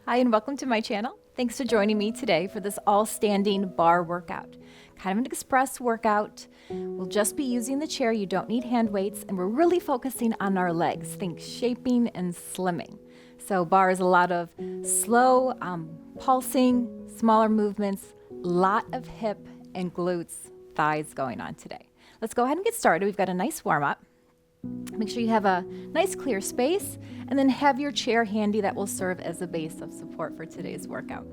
Hi and welcome to my channel. Thanks for joining me today for this all-standing bar workout. Kind of an express workout. We'll just be using the chair, you don't need hand weights, and we're really focusing on our legs. Think shaping and slimming. So bar is a lot of slow, pulsing, smaller movements, lot of hip and glutes, thighs going on today. Let's go ahead and get started. We've got a nice warm-up. Make sure you have a nice clear space and then have your chair handy that will serve as a base of support for today's workout.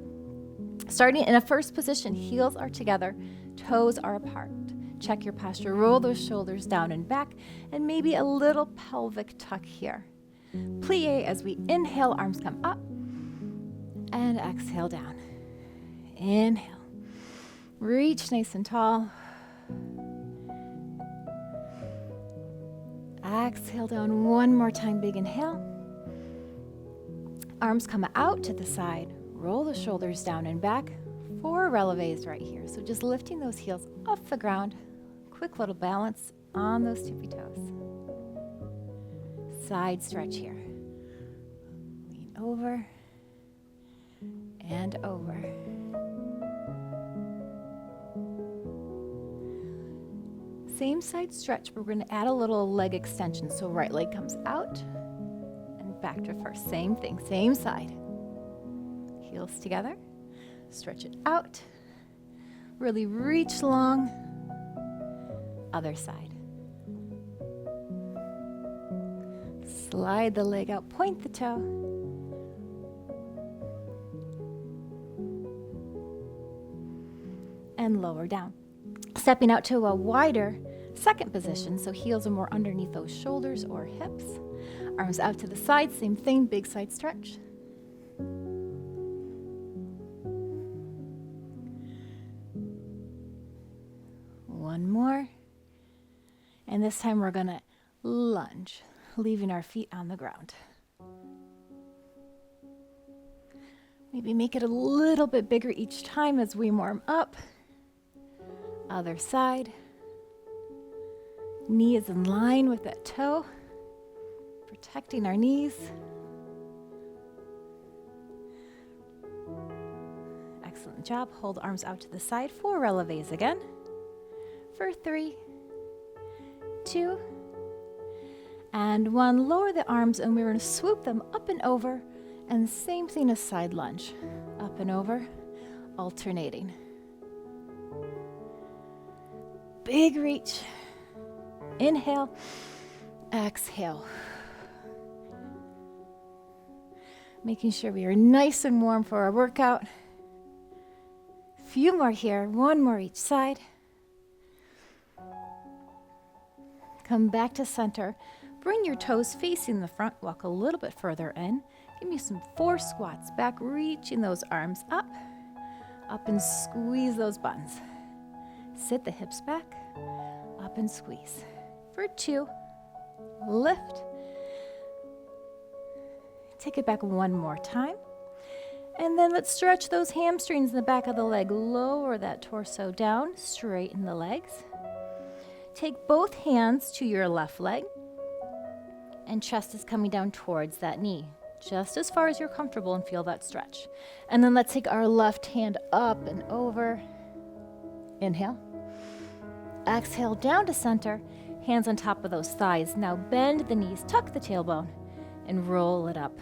Starting in a first position, heels are together, toes are apart. Check your posture, roll those shoulders down and back, and maybe a little pelvic tuck here. Plie as we inhale, arms come up, and exhale down. Inhale, reach nice and tall. Exhale down one more time, big inhale. Arms come out to the side, roll the shoulders down and back. 4 releves right here. So just lifting those heels off the ground. Quick little balance on those tippy toes. Side stretch here. Lean over and over. Same side stretch, but we're going to add a little leg extension. So right leg comes out and back to first. Same thing, same side. Heels together. Stretch it out. Really reach long. Other side. Slide the leg out, point the toe. And lower down. Stepping out to a wider second position, so heels are more underneath those shoulders or hips. Arms out to the side, same thing, big side stretch. One more. And this time we're gonna lunge, leaving our feet on the ground. Maybe make it a little bit bigger each time as we warm up. Other side. Knee is in line with that toe, protecting our knees. Excellent job. Hold arms out to the side. 4 releves again. For 3, 2, and 1. Lower the arms and we're going to swoop them up and over. And same thing as side lunge. Up and over, alternating. Big reach. Inhale, exhale. Making sure we are nice and warm for our workout. Few more here, 1 more each side. Come back to center. Bring your toes facing the front, walk a little bit further in. Give me some 4 squats back, reaching those arms up and squeeze those buns. Sit the hips back, up and squeeze. For 2, lift. Take it back 1 more time. And then let's stretch those hamstrings in the back of the leg. Lower that torso down, straighten the legs. Take both hands to your left leg, and chest is coming down towards that knee, just as far as you're comfortable, and feel that stretch. And then let's take our left hand up and over. Inhale. Exhale down to center, hands on top of those thighs. Now bend the knees, tuck the tailbone, and roll it up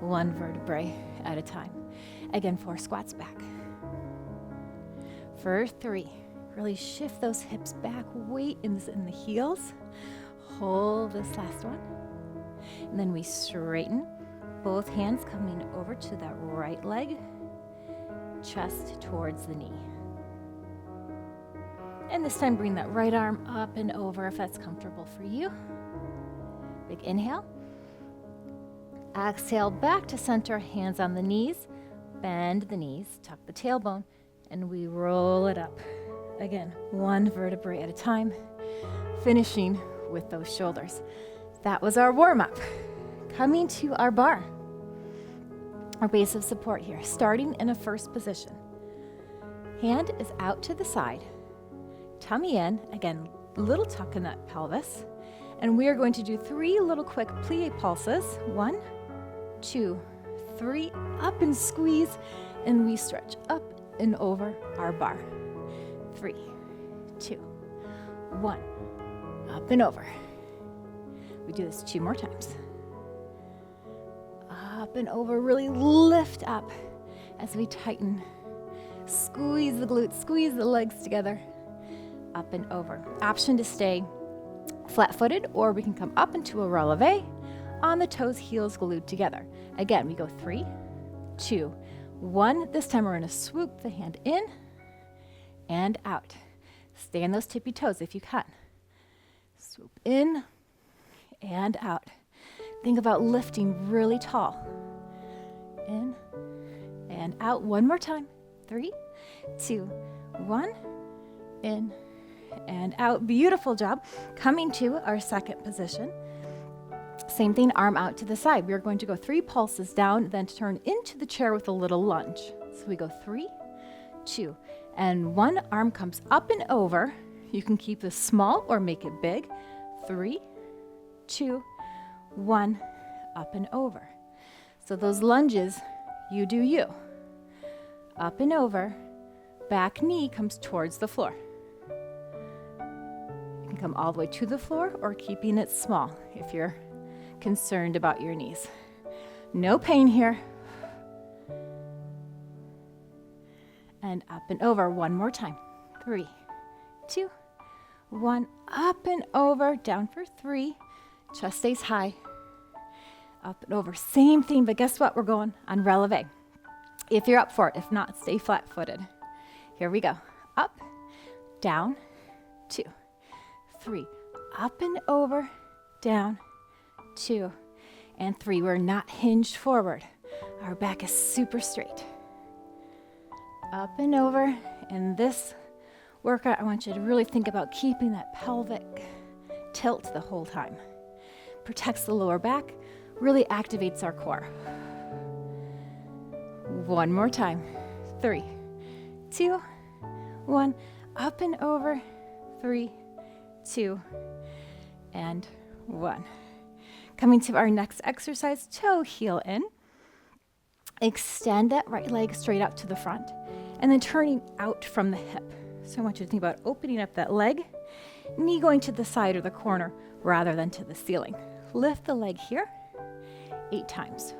1 vertebrae at a time. Again, 4 squats back. For 3, really shift those hips back, weight in the heels. Hold this last one. And then we straighten, both hands coming over to that right leg, chest towards the knee. And this time bring that right arm up and over if that's comfortable for you. Big inhale. Exhale back to center, hands on the knees. Bend the knees, tuck the tailbone, and we roll it up. Again, 1 vertebrae at a time, finishing with those shoulders. That was our warm-up. Coming to our bar, our base of support here, starting in a first position. Hand is out to the side. Tummy in, again, little tuck in that pelvis. And we are going to do 3 little quick plie pulses. 1, 2, 3, up and squeeze, and we stretch up and over our bar. 3, 2, 1, up and over. We do this 2 more times. Up and over, really lift up as we tighten. Squeeze the glutes, squeeze the legs together. Up and over. Option to stay flat-footed, or we can come up into a releve on the toes, heels glued together. Again, we go 3, 2, 1. This time we're going to swoop the hand in and out. Stay on those tippy toes if you can. Swoop in and out. Think about lifting really tall. In and out. One more time. 3, 2, 1. In and out. Beautiful job. Coming to our second position. Same thing, arm out to the side. We're going to go 3 pulses down, then turn into the chair with a little lunge. So we go 3, 2, and 1. Arm comes up and over. You can keep this small or make it big. 3, 2, 1, up and over. So those lunges, you do you. Up and over, back knee comes towards the floor. You can come all the way to the floor or keeping it small if you're concerned about your knees. No pain here. And up and over one more time. 3, 2, 1, up and over, down for 3. Chest stays high. Up and over, same thing, but guess what? We're going on releve. If you're up for it, if not, stay flat-footed. Here we go. Up, down, 2, 3, up and over, down, 2, and 3. We're not hinged forward. Our back is super straight. Up and over. In this workout, I want you to really think about keeping that pelvic tilt the whole time. Protects the lower back, really activates our core. One more time. 3, 2, 1. Up and over. 3, 2, and 1. Coming to our next exercise, toe heel in. Extend that right leg straight out to the front, and then turning out from the hip. So I want you to think about opening up that leg, knee going to the side or the corner rather than to the ceiling. Lift the leg here 8 times.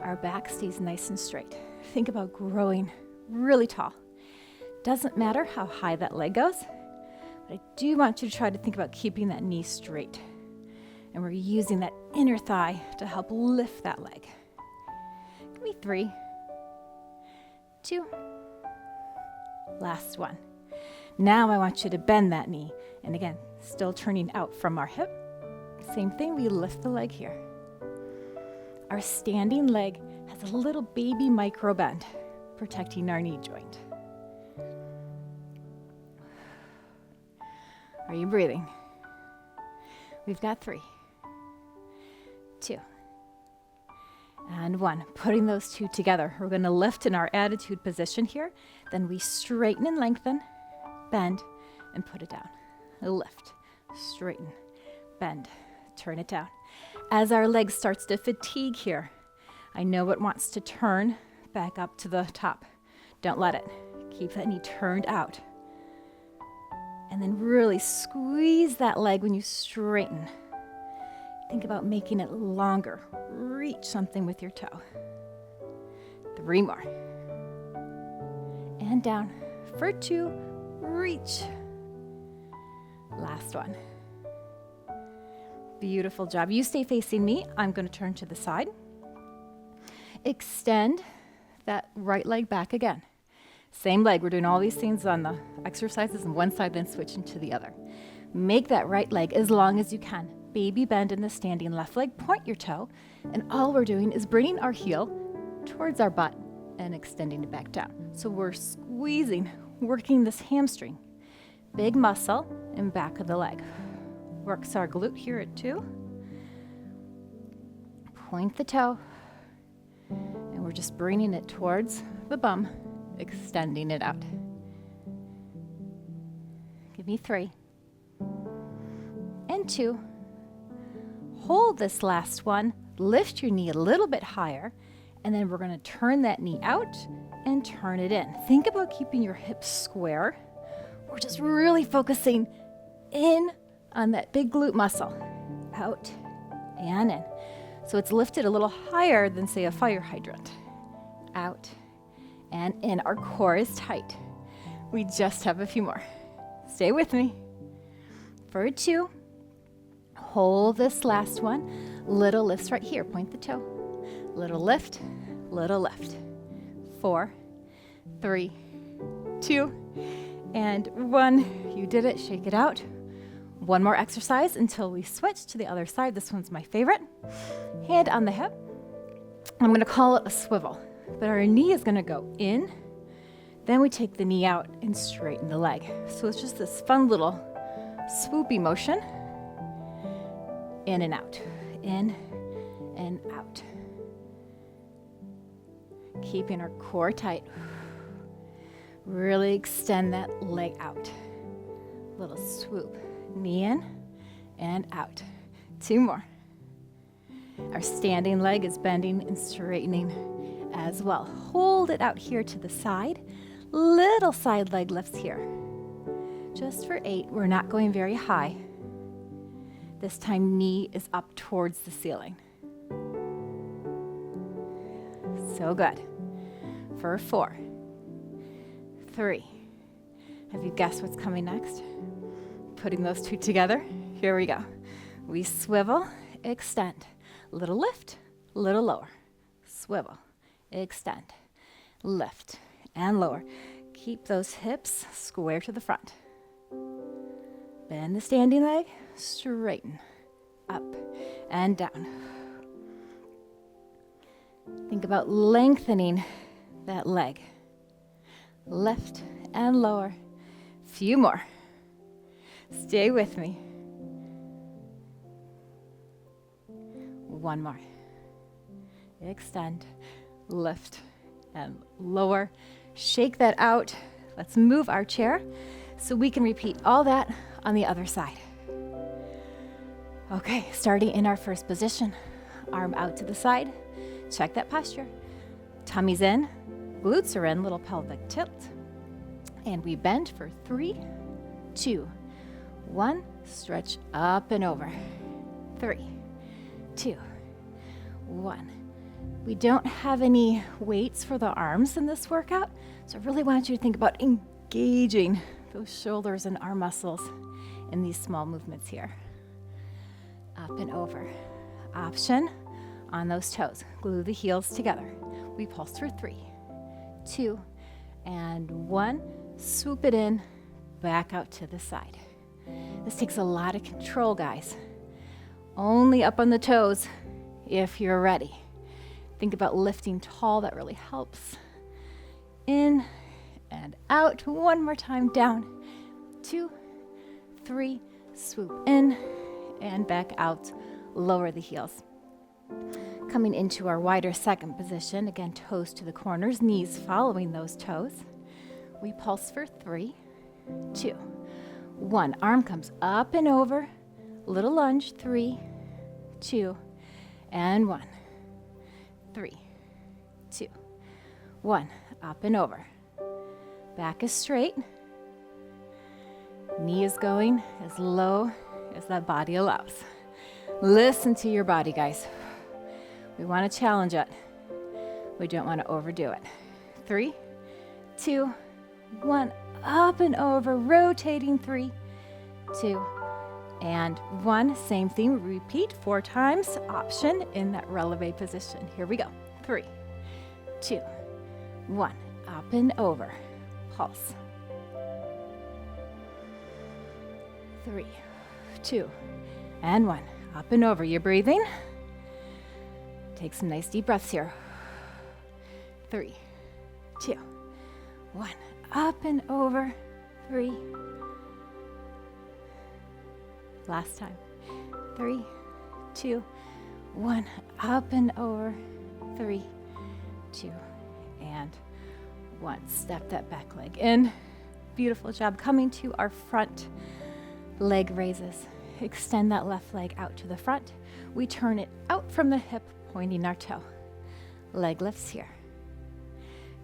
Our back stays nice and straight. Think about growing really tall. Doesn't matter how high that leg goes, but I do want you to try to think about keeping that knee straight. And we're using that inner thigh to help lift that leg. Give me 3, 2, last one. Now I want you to bend that knee. And again, still turning out from our hip. Same thing, we lift the leg here. Our standing leg has a little baby micro bend, protecting our knee joint. Are you breathing? We've got 3, 2, and 1. Putting those 2 together. We're going to lift in our attitude position here. Then we straighten and lengthen, bend, and put it down. Lift, straighten, bend, turn it down. As our leg starts to fatigue here, I know it wants to turn back up to the top. Don't let it. Keep that knee turned out. And then really squeeze that leg when you straighten. Think about making it longer. Reach something with your toe. 3 more. And down for 2. Reach. Last one. Beautiful job. You stay facing me. I'm going to turn to the side. Extend that right leg back again. Same leg. We're doing all these things on the exercises on one side, then switching to the other. Make that right leg as long as you can. Baby bend in the standing left leg. Point your toe. And all we're doing is bringing our heel towards our butt and extending it back down. So we're squeezing, working this hamstring. Big muscle in back of the leg. Works our glute here at 2. Point the toe. And we're just bringing it towards the bum, extending it out. Give me 3. And 2. hold this last one, lift your knee a little bit higher, and then we're gonna turn that knee out and turn it in. Think about keeping your hips square. We're just really focusing in on that big glute muscle. Out and in. So it's lifted a little higher than, say, a fire hydrant. Out and in. Our core is tight. We just have a few more. Stay with me. For 2, hold this last one. Little lifts right here. Point the toe. Little lift, little lift. 4, 3, 2, and 1. You did it. Shake it out. One more exercise until we switch to the other side. This one's my favorite. Hand on the hip. I'm going to call it a swivel, but our knee is going to go in. Then we take the knee out and straighten the leg. So it's just this fun little swoopy motion. In and out. In and out. Keeping our core tight. Really extend that leg out. Little swoop. Knee in and out. 2 more. Our standing leg is bending and straightening as well. Hold it out here to the side. Little side leg lifts here. Just for 8, we're not going very high. This time knee is up towards the ceiling. So good. For 4, 3. Have you guessed what's coming next? Putting those 2 together. Here we go. We swivel, extend. Little lift, little lower. Swivel, extend, lift, and lower. Keep those hips square to the front. Bend the standing leg, straighten, up and down. Think about lengthening that leg. Lift and lower. Few more. Stay with me. 1 more. Extend, lift, and lower. Shake that out. Let's move our chair so we can repeat all that on the other side. Okay, starting in our first position. Arm out to the side. Check that posture. Tummy's in, glutes are in, little pelvic tilt. And we bend for 3, 2, 1. Stretch up and over. 3, 2, 1. We don't have any weights for the arms in this workout, so I really want you to think about engaging those shoulders and arm muscles in these small movements here. Up and over. Option on those toes. Glue the heels together. We pulse for 3, 2, and 1. Swoop it in, back out to the side. This takes a lot of control, guys. Only up on the toes if you're ready. Think about lifting tall, that really helps. In and out. 1 more time, down. 2, 3, swoop in and back out. Lower the heels. Coming into our wider second position, again, toes to the corners, knees following those toes. We pulse for 3, 2, 1. Arm comes up and over. Little lunge. 3, 2, and 1. 3, 2, 1. Up and over. Back is straight. Knee is going as low as that body allows. Listen to your body, guys. We want to challenge it. We don't want to overdo it. 3, 2, 1. Up and over, rotating. 3, 2, and 1. Same thing. Repeat 4 times. Option in that releve position. Here we go. 3, 2, 1. Up and over. Pulse. 3, 2, and 1. Up and over. You're breathing. Take some nice deep breaths here. 3, 2, 1. Up and over. 3. Last time. 3, 2, 1. Up and over. 3, 2, and 1. Step that back leg in. Beautiful job. Coming to our front leg raises. extend that left leg out to the front. We turn it out from the hip, pointing our toe. Leg lifts here.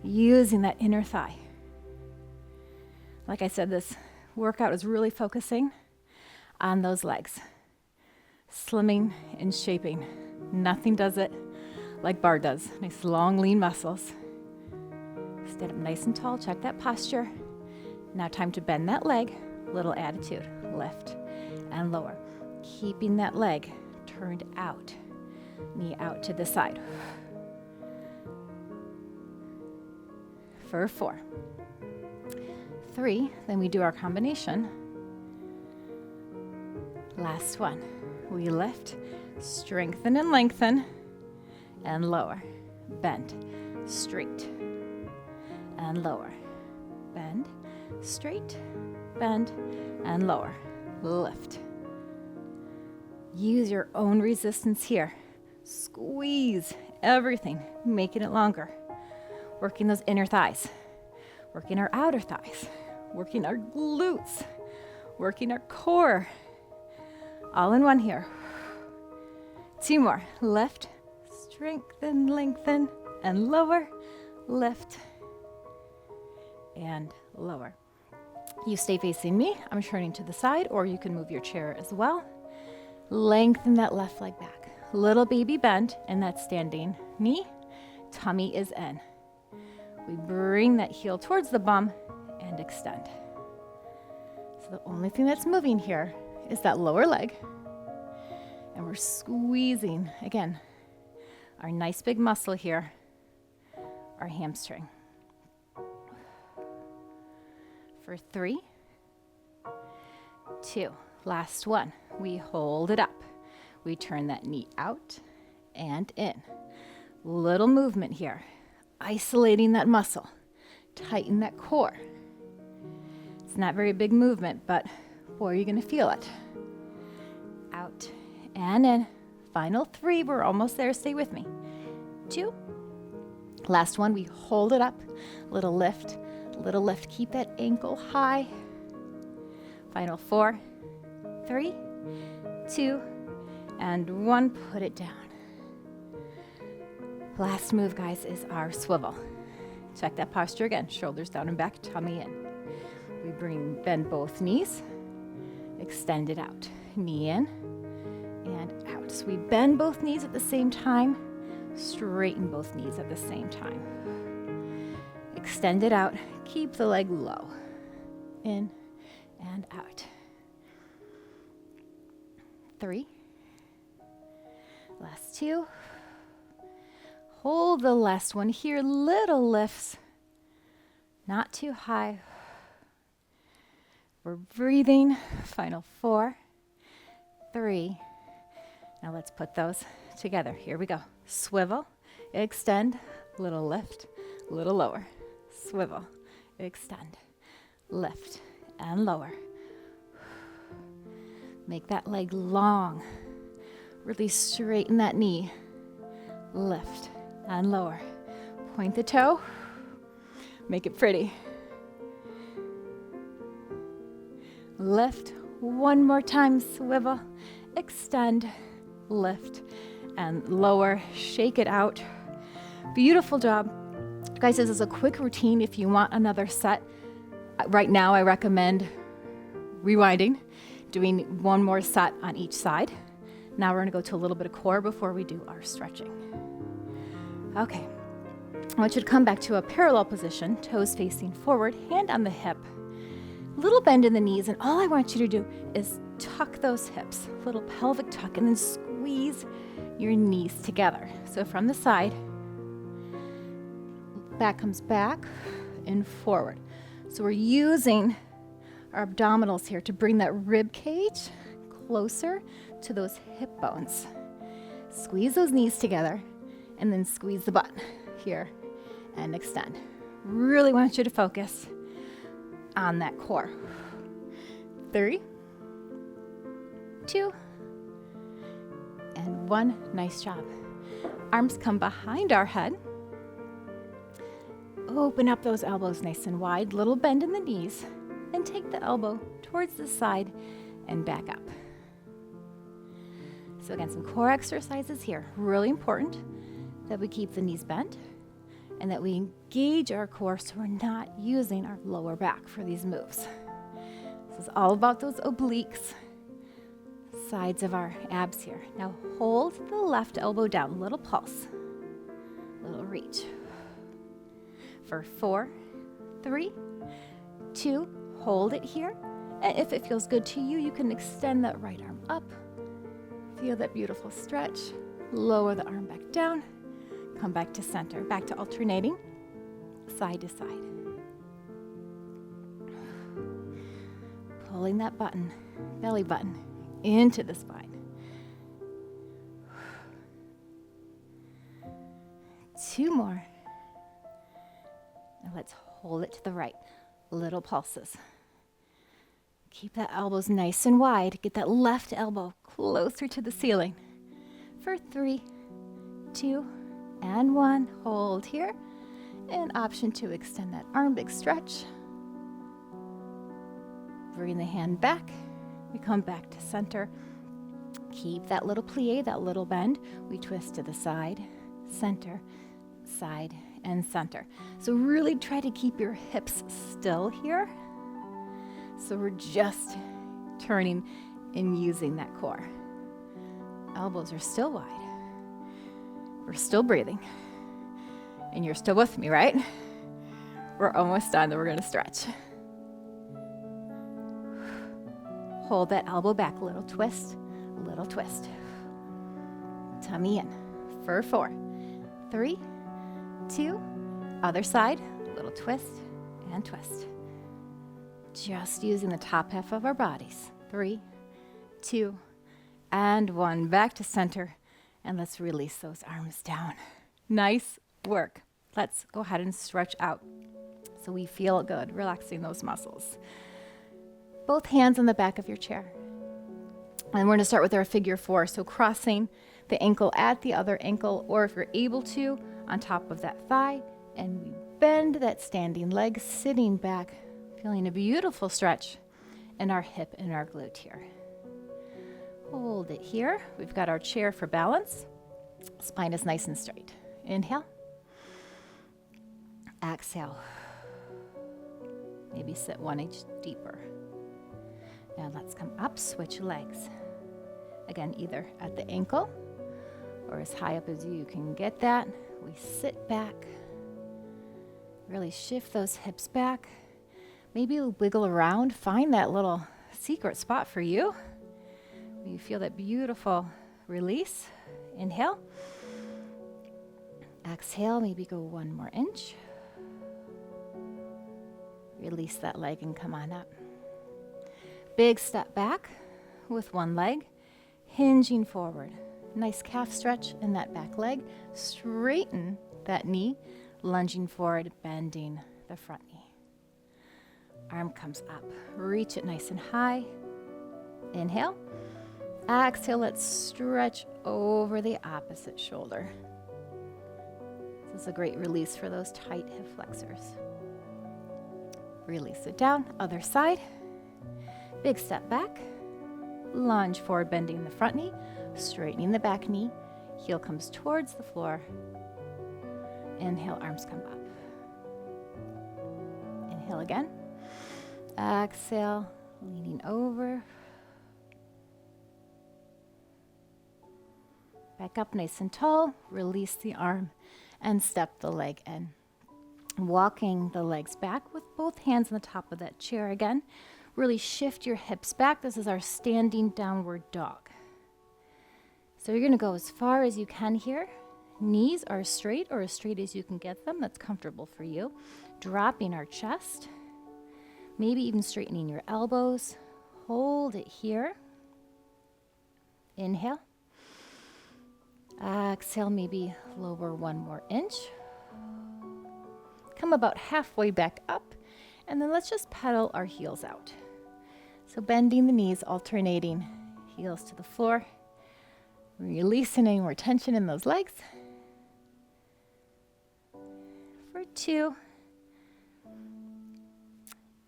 Using that inner thigh. Like I said, this workout is really focusing on those legs. Slimming and shaping. Nothing does it like Barre does. Nice long, lean muscles. Stand up nice and tall, check that posture. Now time to bend that leg, little attitude, lift and lower. Keeping that leg turned out, knee out to the side. For 4, 3, then we do our combination. Last one, we lift, strengthen and lengthen, and lower, bend, straight, and lower, bend, straight, bend, and lower, lift. Use your own resistance here. Squeeze everything, making it longer. Working those inner thighs, working our outer thighs, working our glutes, working our core. All in one here. 2 more. Lift, strengthen, lengthen, and lower, lift, and lower. You stay facing me. I'm turning to the side, or you can move your chair as well. Lengthen that left leg back. Little baby bend in that standing knee. Tummy is in. We bring that heel towards the bum and extend. So the only thing that's moving here is that lower leg. And we're squeezing, again, our nice big muscle here, our hamstring. For 3, 2, last one. We hold it up. We turn that knee out and in. Little movement here, isolating that muscle, tighten that core. It's not very big movement, but boy, you're gonna feel it. Out and in. Final 3, we're almost there, stay with me. 2, last one, we hold it up. Little lift, keep that ankle high. Final 4, 3, 2, and 1, put it down. Last move, guys, is our swivel. Check that posture again, shoulders down and back, tummy in. We bend both knees, extend it out. Knee in and out. So we bend both knees at the same time, straighten both knees at the same time. Extend it out, keep the leg low. In and out. 3. Last 2. Hold the last one here, little lifts, not too high. We're breathing. Final 4, 3. Now let's put those together. Here we go. Swivel, extend, little lift, little lower. Swivel, extend, lift, and lower. Make that leg long. Really straighten that knee. Lift and lower. Point the toe. Make it pretty. Lift. One more time. Swivel. Extend. Lift and lower. Shake it out. Beautiful job. Guys, this is a quick routine. If you want another set, right now I recommend rewinding, doing one more set on each side. Now we're going to go to a little bit of core before we do our stretching. Okay, I want you to come back to a parallel position, toes facing forward, hand on the hip, little bend in the knees, and all I want you to do is tuck those hips, little pelvic tuck, and then squeeze your knees together. So from the side, back comes back and forward. So we're using our abdominals here to bring that rib cage closer to those hip bones. Squeeze those knees together and then squeeze the butt here and extend. Really want you to focus on that core. 3, 2, and 1. Nice job. Arms come behind our head. Open up those elbows nice and wide, little bend in the knees, and take the elbow towards the side and back up. So again, some core exercises here. Really important that we keep the knees bent and that we engage our core so we're not using our lower back for these moves. This is all about those obliques, sides of our abs here. Now hold the left elbow down, little pulse, little reach. For 4, 3, 2, hold it here. And if it feels good to you, you can extend that right arm up. Feel that beautiful stretch. Lower the arm back down. Come back to center. Back to alternating, side to side. Pulling that button, belly button, into the spine. 2 more. Now let's hold it to the right. Little pulses. Keep that elbows nice and wide. Get that left elbow closer to the ceiling. For 3, 2, and 1. Hold here. And option to extend that arm, big stretch. Bring the hand back. We come back to center. Keep that little plie, that little bend. We twist to the side, center, side, and center. So really try to keep your hips still here. So we're just turning and using that core. Elbows are still wide. We're still breathing. And you're still with me, right? We're almost done, then we're gonna stretch. Hold that elbow back, little twist, little twist. Tummy in for 4, 3, 2, other side, little twist and twist. Just using the top half of our bodies. 3, 2, and 1. Back to center. And let's release those arms down. Nice work. Let's go ahead and stretch out so we feel good, relaxing those muscles. Both hands on the back of your chair. And we're going to start with our figure 4. So crossing the ankle at the other ankle, or if you're able to, on top of that thigh. And we bend that standing leg, sitting back, feeling a beautiful stretch in our hip and our glute here. Hold it here. We've got our chair for balance. Spine is nice and straight. Inhale. Exhale. Maybe sit 1 inch deeper. Now let's come up, switch legs. Again, either at the ankle or as high up as you can get that. We sit back. Really shift those hips back. Maybe wiggle around. Find that little secret spot for you. You feel that beautiful release. Inhale. Exhale, maybe go 1 more inch. Release that leg and come on up. Big step back with 1 leg, hinging forward. Nice calf stretch in that back leg. Straighten that knee, lunging forward, bending the front knee. Arm comes up. Reach it nice and high. Inhale. Exhale, let's stretch over the opposite shoulder. This is a great release for those tight hip flexors. Release it down, other side. Big step back. Lunge forward, bending the front knee, straightening the back knee. Heel comes towards the floor. Inhale, arms come up. Inhale again. Exhale, leaning over. Back up nice and tall, release the arm and step the leg in. Walking the legs back with both hands on the top of that chair again. Really shift your hips back. This is our standing downward dog. So you're gonna go as far as you can here. Knees are straight or as straight as you can get them. That's comfortable for you. Dropping our chest. Maybe even straightening your elbows. Hold it here. Inhale. Exhale, maybe lower 1 more inch. Come about halfway back up, and then let's just pedal our heels out. So bending the knees, alternating heels to the floor, releasing any more tension in those legs. For 2,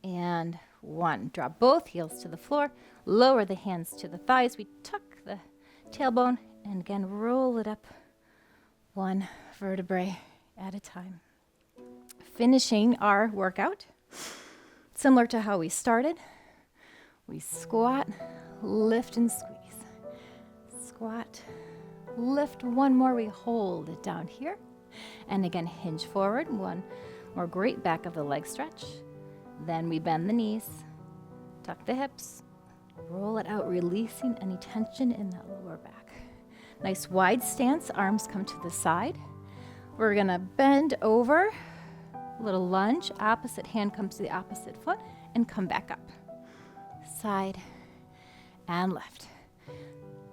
and 1. Drop both heels to the floor, lower the hands to the thighs. We tuck the tailbone, and again, roll it up one vertebrae at a time. Finishing our workout, similar to how we started, we squat, lift and squeeze. Squat, lift, one more, we hold it down here. And again, hinge forward, one more great back of the leg stretch. Then we bend the knees, tuck the hips, roll it out, releasing any tension in that lower back. Nice wide stance, arms come to the side. We're gonna bend over, little lunge, opposite hand comes to the opposite foot, and come back up. Side and left.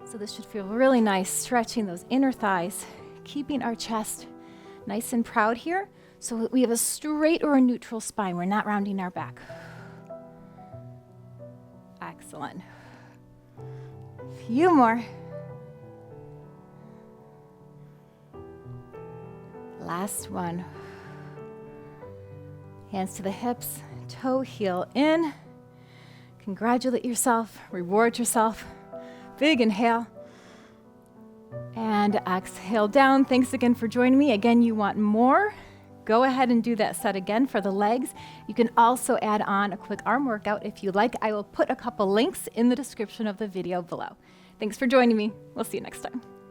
So this should feel really nice, stretching those inner thighs, keeping our chest nice and proud here, so we have a straight or a neutral spine. We're not rounding our back. Excellent. Few more. Last one. Hands to the hips, toe heel in. Congratulate yourself, reward yourself. Big inhale. And exhale down. Thanks again for joining me. Again, you want more? Go ahead and do that set again for the legs. You can also add on a quick arm workout if you like. I will put a couple links in the description of the video below. Thanks for joining me. We'll see you next time.